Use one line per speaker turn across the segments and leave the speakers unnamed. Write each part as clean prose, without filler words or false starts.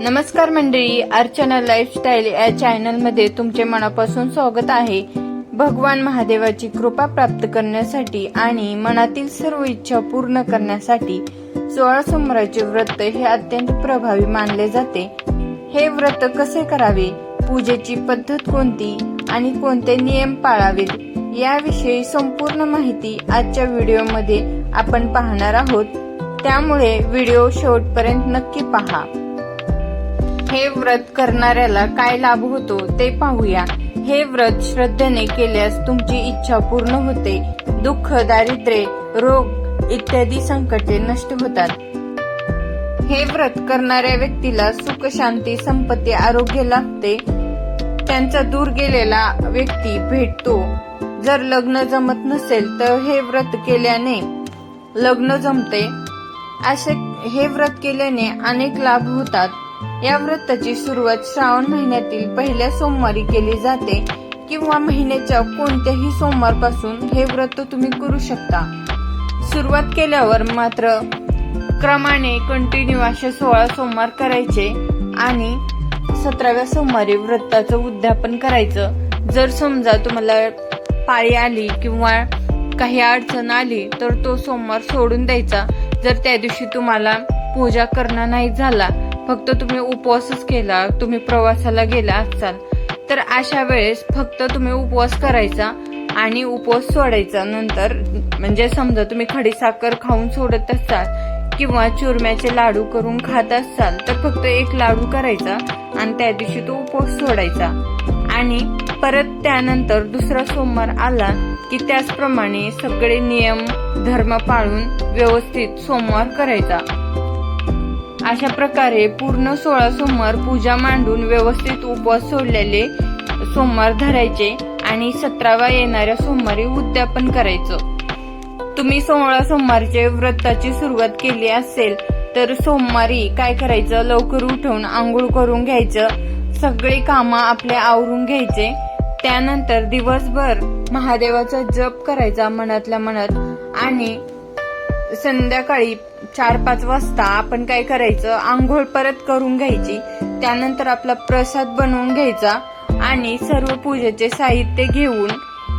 नमस्कार मंडळी, अर्चना लाईफस्टाईल या चॅनल मध्ये तुमचे मनापासून स्वागत आहे। भगवान महादेवाची कृपा प्राप्त करण्यासाठी आणि मनातील सर्व इच्छा पूर्ण करण्यासाठी 16 सोमवारचे व्रत हे अत्यंत प्रभावी मानले जाते। हे व्रत कसे करावे, पूजेची पद्धत कोणती आणि कोणते नियम पाळावेत याविषयी संपूर्ण माहिती आजच्या व्हिडिओमध्ये आपण पाहणार आहोत, त्यामुळे व्हिडिओ शेवटपर्यंत नक्की पहा। हे व्रत करणाऱ्याला काय लाभ होतो ते पाहूया। हे व्रत श्रद्धेने केल्यास तुमची इच्छा पूर्ण होते, दुःख, दारिद्र्य, रोग इत्यादी संकटे नष्ट होतात। हे व्रत करणाऱ्या व्यक्तीला सुख, शांती, संपत्ती, आरोग्य लाभते। त्यांचा दूर गेलेला व्यक्ती भेटतो। जर लग्न जमत नसेल तर हे व्रत केल्याने लग्न जमते। असे हे व्रत केल्याने अनेक लाभ होतात। या व्रताची सुरुवात श्रावण महिन्यातील पहिल्या सोमवारी केली जाते किंवा महिन्याच्या कोणत्याही सोमवारपासून हे व्रत तुम्ही करू शकता। सुरुवात केल्यावर मात्र क्रमाने कंटिन्यू असे 16 सोमवार करायचे आणि 17व्या सोमवारी व्रताचं उद्यापन करायचं। जर समजा तुम्हाला पाळी आली किंवा काही अडचण आली तर तो सोमवार सोडून द्यायचा। जर त्या दिवशी तुम्हाला पूजा करणं नाही झाला, फक्त तुम्ही उपवासच केला, तुम्ही प्रवासाला गेला असाल तर अशा वेळेस फक्त तुम्ही उपवास करायचा आणि उपवास सोडायचा। नंतर म्हणजे समजा तुम्ही खडीसाखर खाऊन सोडत असाल किंवा चुरम्याचे लाडू करून खात असाल तर फक्त एक लाडू करायचा आणि त्या दिवशी तो उपवास सोडायचा आणि परत त्यानंतर दुसरा सोमवार आला की त्याचप्रमाणे सगळे नियम धर्म पाळून व्यवस्थित सोमवार करायचा। अशा प्रकारे पूर्ण 16 सोमवार पूजा मांडून व्यवस्थित उपवास सोडलेले सोमवार धरायचे आणि 17व्या येणाऱ्या सोमवारी उद्यापन करायचं। तुम्ही 16 सोमवारचे व्रताची सुरुवात केली असेल तर सोमवारी काय करायचं, लवकर उठून आंघोळ करून घ्यायचं, सगळे कामं आपले आवरून घ्यायचे। त्यानंतर दिवसभर महादेवाचा जप करायचा मनातल्या मनात आणि संध्याकाळी 4-5 वाजता आपण काय करायचं, आंघोळ परत करून घ्यायची। त्यानंतर आपला प्रसाद बनवून घ्यायचा आणि सर्व पूजेचे साहित्य घेऊन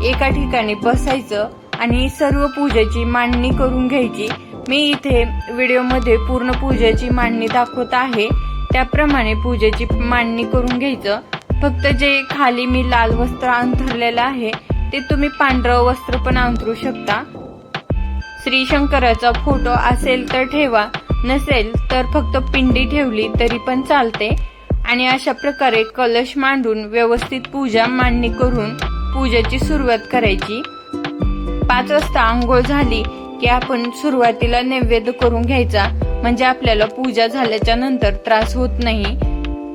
एका ठिकाणी बसायचं आणि सर्व पूजेची मांडणी करून घ्यायची। मी इथे व्हिडिओमध्ये पूर्ण पूजेची मांडणी दाखवत आहे, त्याप्रमाणे पूजेची मांडणी करून घ्यायचं। फक्त जे खाली मी लाल वस्त्र अंथरलेलं आहे ते तुम्ही पांढरं वस्त्र पण अंथरू शकता। श्री शंकराचा फोटो असेल तर ठेवा, नसेल तर फक्त पिंडी ठेवली तरी पण चालते। आणि अशा प्रकारे कलश मांडून व्यवस्थित पूजा मांडणी करून पूजेची सुरुवात करायची। 5 वाजता आंघोळ झाली की आपण सुरुवातीला नैवेद्य करून घ्यायचा, म्हणजे आपल्याला पूजा झाल्याच्या नंतर त्रास होत नाही।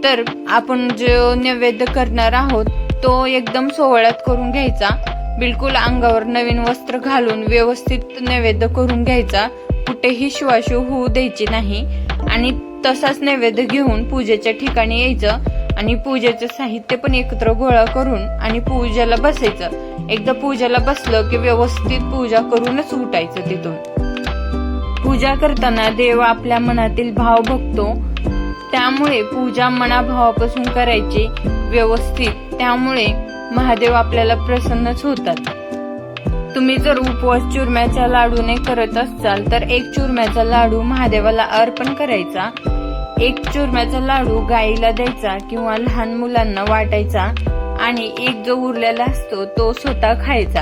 तर आपण जो नैवेद्य करणार आहोत तो एकदम सोहळ्यात करून घ्यायचा, बिलकुल अंगावर नवीन वस्त्र घालून व्यवस्थित नैवेद्य करून घ्यायचा, कुठेही शिवाशिव होऊ द्यायची नाही। आणि तसाच नैवेद्य घेऊन पूजेच्या ठिकाणी यायचं आणि पूजेचं साहित्य पण एकत्र गोळा करून आणि पूजेला बसायचं। एकदा पूजेला बसलं की व्यवस्थित पूजा करूनच उठायचं तिथून। पूजा करताना देव आपल्या मनातील भाव बघतो, त्यामुळे पूजा मनाभावापासून करायची व्यवस्थित, त्यामुळे महादेव आपल्याला प्रसन्नच होतात। तुम्ही जर उपवास चुरम्याच्या लाडूने करत असाल तर एक चुरम्याचा लाडू महादेवाला अर्पण करायचा, एक चुरम्याचा लाडू गाईला द्यायचा किंवा लहान मुलांना वाटायचा आणि एक जो उरलेला असतो तो स्वतः खायचा।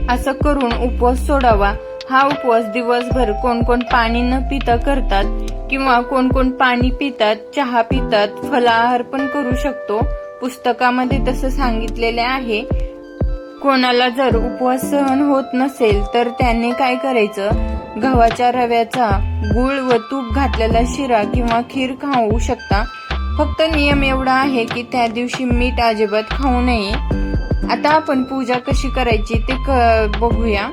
असं करून उपवास सोडावा। हा उपवास दिवसभर कोण कोण पाणी न पिता करतात किंवा कोण कोण पाणी पितात, चहा पितात, फलाहार पण करू शकतो। पुस्तकामध्ये तसं सांगितलेले आहे। कोणाला जर उपवास सहन होत नसेल तर त्याने काय करायचं, गव्हाच्या रव्याचा गुळ व तूप घातलेला शिरा किंवा खीर खाऊ शकता। फक्त नियम एवढा आहे की त्या दिवशी मीठ अजिबात खाऊ नये। आता आपण पूजा कशी करायची ते बघूया।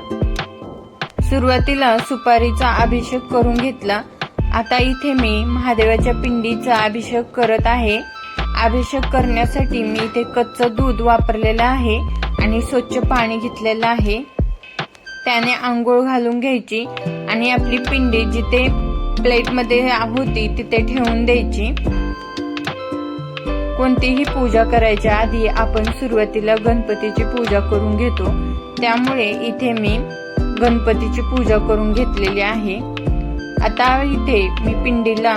सुरुवातीला सुपारीचा अभिषेक करून घेतला। आता इथे मी महादेवाच्या पिंडीचा अभिषेक करत आहे। अभिषेक करण्यासाठी मी इथे कच्चं दूध वापरलेलं आहे आणि स्वच्छ पाणी घेतलेलं आहे। त्याने आंघोळ घालून घ्यायची आणि आपली पिंडी जिथे प्लेटमध्ये होती तिथे ठेवून द्यायची. कोणतीही पूजा करायच्या आधी आपण सुरुवातीला गणपतीची पूजा करून घेतो, त्यामुळे इथे मी गणपतीची पूजा करून घेतलेली आहे. आता इथे मी पिंडीला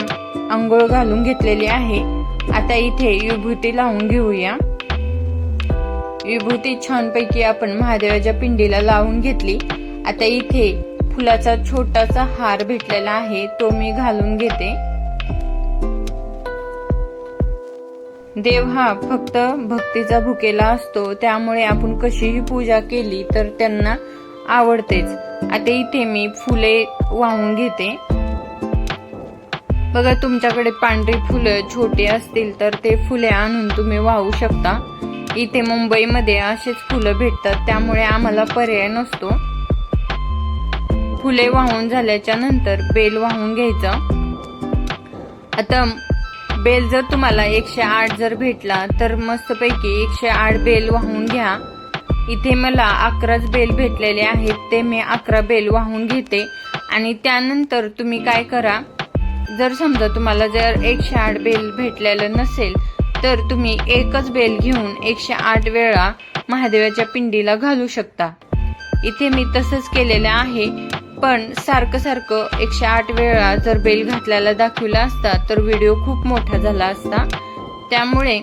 अंघोळ घालून घेतलेली आहे. आता इथे विभूती लावून घेऊया. विभूती छानपैकी आपण महादेवाच्या पिंडीला लावून घेतली. आता इथे फुलाचा छोटासा हार भेटलेला आहे, तो मी घालून घेते. देव हा फक्त भक्तीचा भुकेला असतो, त्यामुळे आपण कशीही पूजा केली तर त्यांना आवडतेच. आता इथे मी फुले वाहून घेते. बघा, तुमच्याकडे पांढरी फुलं छोटी असतील तर ते फुले आणून तुम्ही वाहू शकता. इथे मुंबईमध्ये असेच फुलं भेटतात, त्यामुळे आम्हाला पर्याय नसतो. फुले वाहून झाल्याच्या नंतर बेल वाहून घ्यायचं. आता बेल जर तुम्हाला 108 जर भेटला तर मस्तपैकी 108 बेल वाहून घ्या. इथे मला 11 बेल भेटलेले आहेत, ते मी 11 बेल वाहून घेते. आणि त्यानंतर तुम्ही काय करा, जर समजा तुम्हाला जर 108 बेल भेटलेलं नसेल तर तुम्ही एकच बेल घेऊन 108 वेळा महादेवाच्या पिंडीला घालू शकता. इथे मी तसंच केलेलं आहे, पण सारखं 108 वेळा जर बेल घातल्याला दाखवला असता तर व्हिडिओ खूप मोठा झाला असता. त्यामुळे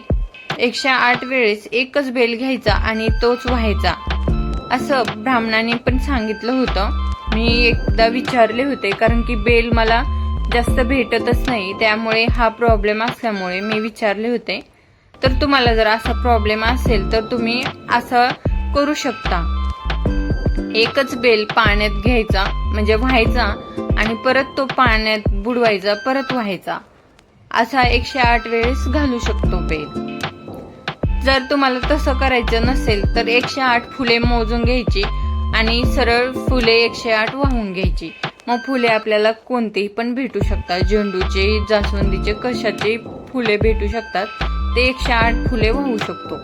108 वेळेस एकच बेल घ्यायचा आणि तोच व्हायचा, असं ब्राह्मणाने पण सांगितलं होतं. मी एकदा विचारले होते, कारण की बेल मला जास्त भेटतच नाही, त्यामुळे हा प्रॉब्लेम असल्यामुळे मी विचारले होते. तर तुम्हाला जर असा प्रॉब्लेम असेल तर तुम्ही असं करू शकता. एकच बेल पाण्यात घ्यायचा, म्हणजे व्हायचा, आणि परत तो पाण्यात बुडवायचा, परत व्हायचा, असा 108 वेळेस घालू शकतो बेल. जर तुम्हाला तसं करायचं नसेल तर 108 फुले मोजून घ्यायची आणि सरळ फुले 108 वाहून घ्यायची. मग फुले आपल्याला कोणतेही पण भेटू शकतात, झेंडूचे, जास्वंदीचे, कशाचे फुले भेटू शकतात. ते 108 फुले वाहू शकतो.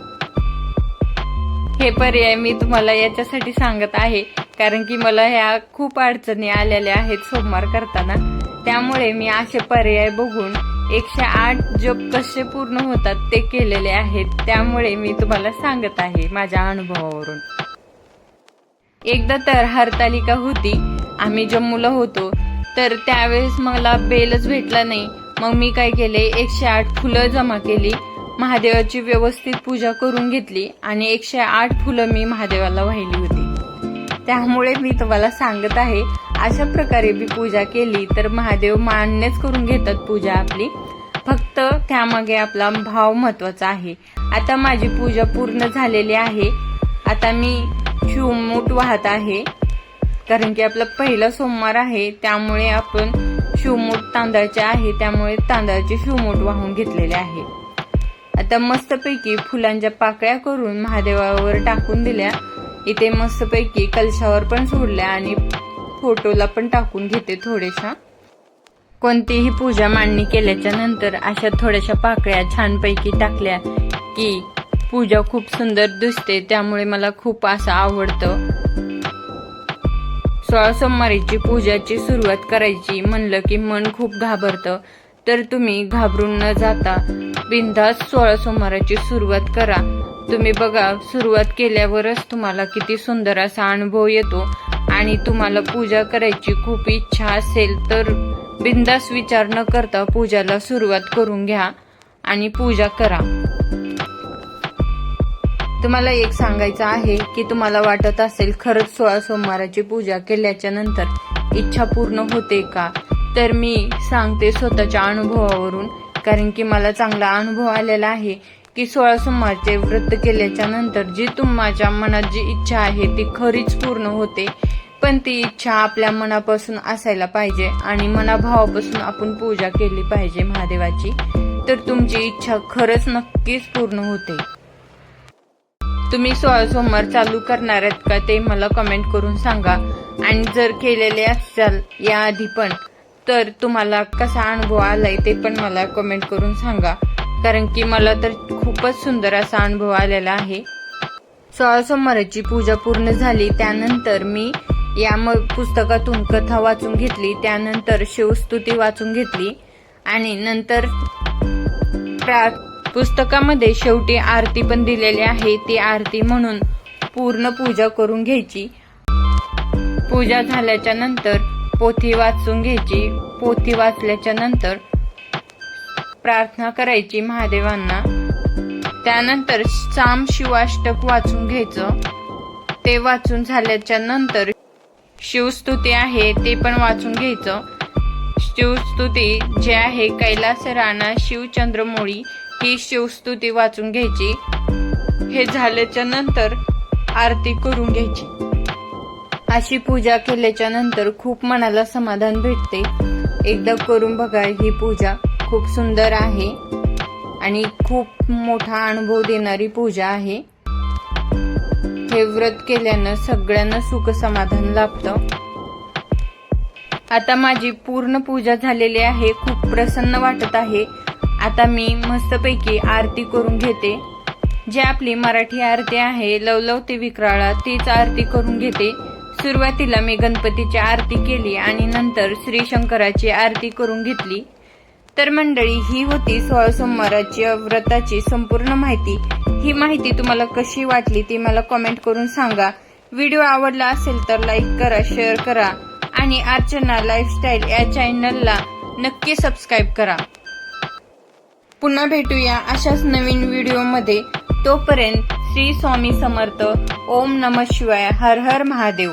हे पर्याय मी तुम्हाला याच्यासाठी सांगत आहे, कारण की मला ह्या खूप अडचणी आलेल्या आहेत सोमवार करताना. त्यामुळे मी असे पर्याय बघून 108 जप कसे पूर्ण होतात ते केलेले आहेत. त्यामुळे मी तुम्हाला सांगत आहे माझ्या अनुभवावरून. एकदा तर हरतालिका होती, आम्ही जम्मूला होतो, तर त्यावेळेस मला बेलच भेटला नाही. मग मी काय केले, 108 फुलं जमा केली, महादेवाची व्यवस्थित पूजा करून घेतली आणि 108 फुलं मी महादेवाला वाहिली होती. त्यामुळे मी तुम्हाला सांगत आहे, अशा प्रकारे मी पूजा केली तर महादेव मान्यच करून घेतात पूजा आपली. फक्त त्यामागे आपला भाव महत्वाचा आहे. आता माझी पूजा पूर्ण झालेली आहे. आता मी शिवमूठ वाहत आहे, कारण की आपला पहिला सोमवार आहे, त्यामुळे आपण शिवमूठ तांदळाचे आहे, त्यामुळे तांदळाचे शिवमूठ वाहून घेतलेले आहे. आता मस्तपैकी फुलांच्या पाकळ्या करून महादेवावर टाकून दिल्या. इथे मस्तपैकी कलशावर पण सोडल्या आणि फोटोला पण टाकून घेते थोड्याशा. कोणतीही पूजा मांडणी केल्याच्या नंतर अशा थोड्याशा पाकळ्या छानपैकी टाकल्या की पूजा खूप सुंदर दिसते, त्यामुळे मला खूप असं आवडतं. 16 सोमवारीची पूजाची सुरुवात करायची म्हणलं की मन खूप घाबरतं, तर तुम्ही घाबरून न जाता बिनधास्त 16 सोमवाराची सुरुवात करा. तुम्ही बघा, सुरुवात केल्यावरच तुम्हाला किती सुंदर असा अनुभव येतो. आणि तुम्हाला पूजा करायची खूप इच्छा असेल तर बिनधास्त विचार न करता पूजाला सुरुवात करून घ्या आणि पूजा करा. तुम्हाला एक सांगायचं आहे की तुम्हाला वाटत असेल खरंच 16 सोमवाराची पूजा केल्याच्या नंतर इच्छा पूर्ण होते का, तर मी सांगते स्वतःच्या अनुभवावरून, कारण की मला चांगला अनुभव आलेला आहे की 16 सोमवारचे व्रत केल्याच्या नंतर जी तुमच्या मनात जी इच्छा आहे ती खरीच पूर्ण होते. पण ती इच्छा आपल्या मनापासून असायला पाहिजे आणि मनाभावापासून आपण पूजा केली पाहिजे महादेवाची, तर तुमची इच्छा खरंच नक्कीच पूर्ण होते. तुम्ही 16 सोमवार चालू करणार आहेत का ते मला कमेंट करून सांगा. आणि जर केलेले असाल याआधी पण, तर तुम्हाला कसा अनुभव आलाय ते पण मला कमेंट करून सांगा, कारण की मला तर खूपच सुंदर असा अनुभव आलेला आहे. 16 सोमवाराची पूजा पूर्ण झाली त्यानंतर मी या पुस्तकातून कथा वाचून घेतली, त्यानंतर शिवस्तुती वाचून घेतली आणि नंतर पुस्तकामध्ये शेवटी आरती पण दिलेली आहे, ती आरती म्हणून पूर्ण पूजा करून घ्यायची। पूजा झाल्याच्या नंतर पोथी वाचून घ्यायची। पोथी वाचल्याच्या नंतर प्रार्थना करायची महादेवांना। त्यानंतर साम शिवाष्टक वाचून घ्यायचं। ते वाचून झाल्याच्या नंतर शिवस्तुती आहे ते पण वाचून घ्यायचं। शिवस्तुती जे आहे कैलास राणा शिवचंद्रमौळी ही शिवस्तुती वाचून घ्यायची। हे झाल्याच्या नंतर आरती करून घ्यायची। अशी पूजा केल्याच्या नंतर खूप मनाला समाधान भेटते। एकदा करून बघा, ही पूजा खूप सुंदर आहे आणि खूप मोठा अनुभव देणारी पूजा आहे। हे व्रत केल्यानं सगळ्यांना सुख समाधान लाभतं। आता माझी पूर्ण पूजा झालेली आहे, खूप प्रसन्न वाटत आहे। आता मी मस्तपैकी आरती करून घेते। जी आपली मराठी आरती आहे लवलवते विक्राळा तीच आरती करून घेते। सुरुवातीला मी गणपतीची आरती केली आणि नंतर श्री शंकराची आरती करून घेतली। तर मंडळी, ही होती 16 सोमवाराची व्रताची संपूर्ण माहिती। ही माहिती तुम्हाला कशी वाटली ती मला कमेंट करून सांगा। व्हिडिओ आवडला असेल तर लाईक करा, शेअर करा आणि अर्चना लाईफस्टाईल या चॅनलला नक्की सबस्क्राईब करा। पुन्हा भेटूया अशाच नवीन व्हिडिओमध्ये। तोपर्यंत श्री स्वामी समर्थ। ओम नमः शिवाय। हर हर महादेव।